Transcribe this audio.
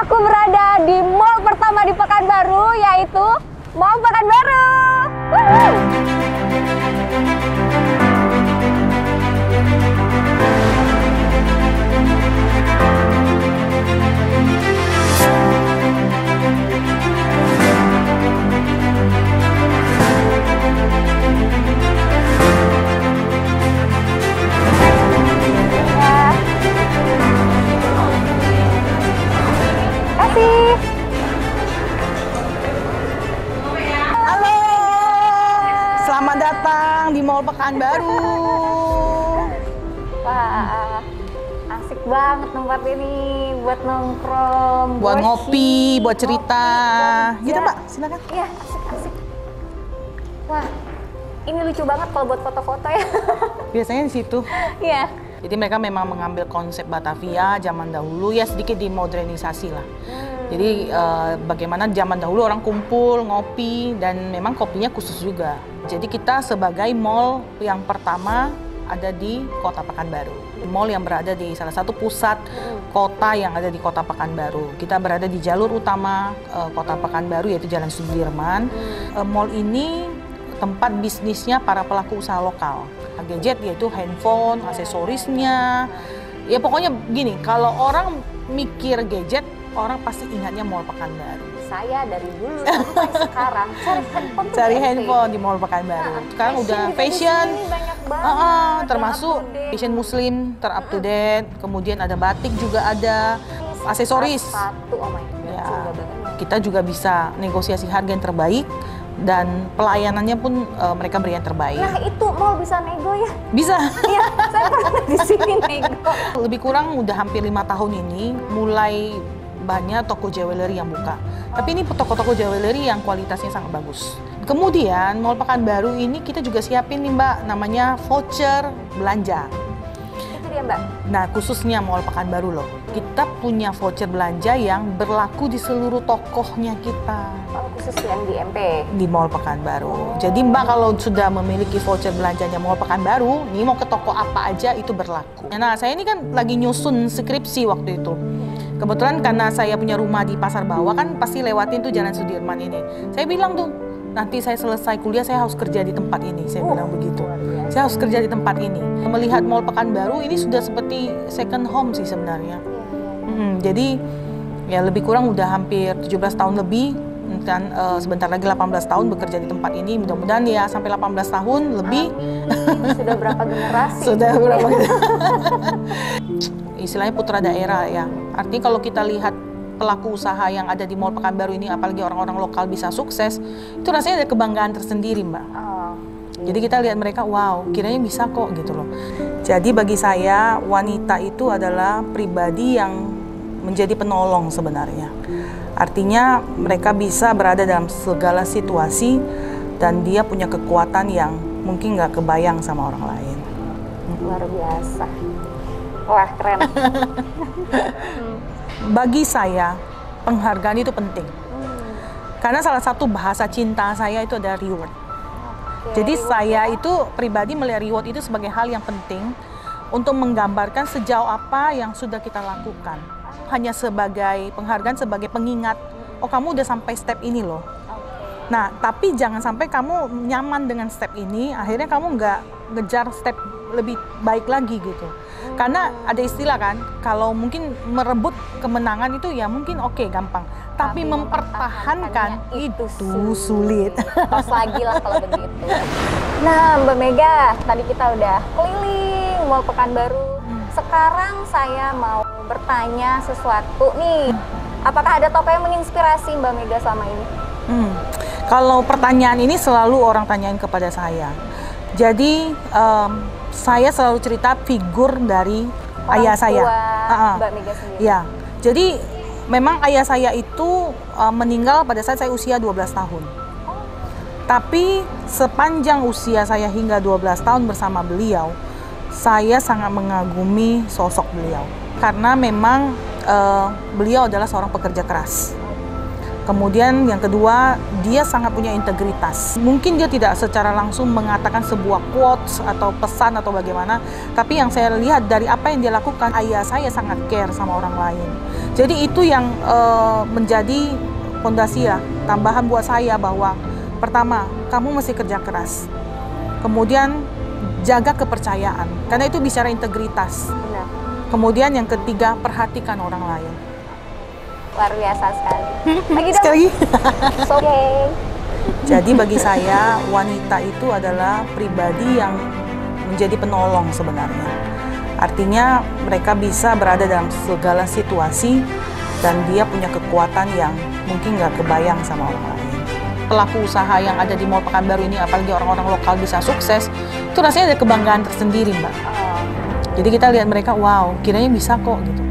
Aku berada di mall pertama di Pekanbaru, yaitu Mall Pekanbaru. Selamat datang di Mall Pekanbaru. Wah, asik banget tempat ini buat nongkrong, Buat ngopi, buat cerita. Gitu ya. Mbak, silakan. Iya, asik-asik. Wah, ini lucu banget kalau buat foto-foto ya. Biasanya di situ. Iya. Jadi mereka memang mengambil konsep Batavia zaman dahulu, ya sedikit dimodernisasi lah. Jadi bagaimana zaman dahulu orang kumpul, ngopi, dan memang kopinya khusus juga. Jadi kita sebagai mall yang pertama ada di Kota Pekanbaru. Mall yang berada di salah satu pusat kota yang ada di Kota Pekanbaru. Kita berada di jalur utama Kota Pekanbaru, yaitu Jalan Sudirman. Mall ini tempat bisnisnya para pelaku usaha lokal. Gadget yaitu handphone, aksesorisnya. Ya pokoknya gini, kalau orang mikir gadget, orang pasti ingatnya Mall Pekanbaru. Saya dari dulu sampai sekarang cari handphone di Mall Pekanbaru. Sekarang udah fashion, termasuk fashion muslim ter-up to date. Kemudian ada batik juga ada, aksesoris. Ya, kita juga bisa negosiasi harga yang terbaik. Dan pelayanannya pun mereka beri yang terbaik. Nah itu mall bisa nego ya? Bisa. Iya, saya pernah di sini nego. Lebih kurang udah hampir 5 tahun ini mulai banyak toko jewelry yang buka. Tapi ini toko-toko jewelry yang kualitasnya sangat bagus. Kemudian Mall Pekanbaru ini kita juga siapin nih Mbak, namanya voucher belanja. Itu dia Mbak? Nah khususnya Mall Pekanbaru loh. Kita punya voucher belanja yang berlaku di seluruh tokohnya kita. Khusus yang di MP? Di Mall Pekanbaru. Jadi Mbak kalau sudah memiliki voucher belanjanya Mall Pekanbaru, nih mau ke toko apa aja itu berlaku. Nah saya ini kan lagi nyusun skripsi waktu itu. Kebetulan karena saya punya rumah di Pasar Bawah kan pasti lewatin tuh Jalan Sudirman ini. Saya bilang tuh, nanti saya selesai kuliah saya harus kerja di tempat ini. Saya bilang begitu. Saya harus kerja di tempat ini. Melihat Mall Pekanbaru ini sudah seperti second home sih sebenarnya. Jadi ya lebih kurang udah hampir 17 tahun lebih. Dan sebentar lagi 18 tahun bekerja di tempat ini, mudah-mudahan ya sampai 18 tahun lebih. Sudah berapa generasi? Sudah berapa istilahnya putra daerah ya. Artinya kalau kita lihat pelaku usaha yang ada di Mall Pekanbaru ini, apalagi orang-orang lokal bisa sukses, itu rasanya ada kebanggaan tersendiri Mbak. Jadi kita lihat mereka, wow, kiranya bisa kok gitu loh. Jadi bagi saya, wanita itu adalah pribadi yang menjadi penolong sebenarnya. Artinya mereka bisa berada dalam segala situasi dan dia punya kekuatan yang mungkin nggak kebayang sama orang lain. Luar biasa. Wah, keren. Bagi saya, penghargaan itu penting. Karena salah satu bahasa cinta saya itu adalah reward. Jadi saya itu pribadi melihat reward itu sebagai hal yang penting untuk menggambarkan sejauh apa yang sudah kita lakukan. Hanya sebagai penghargaan, sebagai pengingat, oh kamu udah sampai step ini loh. Nah, tapi jangan sampai kamu nyaman dengan step ini, akhirnya kamu nggak ngejar step lebih baik lagi gitu. Karena ada istilah kan, kalau mungkin merebut kemenangan itu ya mungkin oke, gampang. Tapi mempertahankan itu sulit. Pas lagi lah kalau begitu. Nah Mbak Mega, tadi kita udah keliling Mall Pekanbaru. Sekarang saya mau bertanya sesuatu nih. Apakah ada tokoh yang menginspirasi Mbak Mega selama ini? Kalau pertanyaan ini selalu orang tanyain kepada saya. Jadi saya selalu cerita figur dari ayah saya. Mbak Mega sendiri. Ya, jadi memang ayah saya itu meninggal pada saat saya usia 12 tahun. Tapi sepanjang usia saya hingga 12 tahun bersama beliau, saya sangat mengagumi sosok beliau. Karena memang beliau adalah seorang pekerja keras. Kemudian yang kedua, dia sangat punya integritas. Mungkin dia tidak secara langsung mengatakan sebuah quotes atau pesan atau bagaimana, tapi yang saya lihat dari apa yang dia lakukan, ayah saya sangat care sama orang lain. Jadi itu yang menjadi fondasi ya, tambahan buat saya bahwa pertama, kamu mesti kerja keras. Kemudian jaga kepercayaan, karena itu bicara integritas. Benar. Kemudian yang ketiga, perhatikan orang lain. Luar biasa sekali. Lagi dong. Sekali. Oke. Jadi bagi saya, wanita itu adalah pribadi yang menjadi penolong sebenarnya. Artinya mereka bisa berada dalam segala situasi dan dia punya kekuatan yang mungkin nggak kebayang sama orang lain. Pelaku usaha yang ada di Mall Pekanbaru ini, apalagi orang-orang lokal bisa sukses, itu rasanya ada kebanggaan tersendiri, Mbak. Jadi kita lihat mereka, wow, kiranya bisa kok gitu.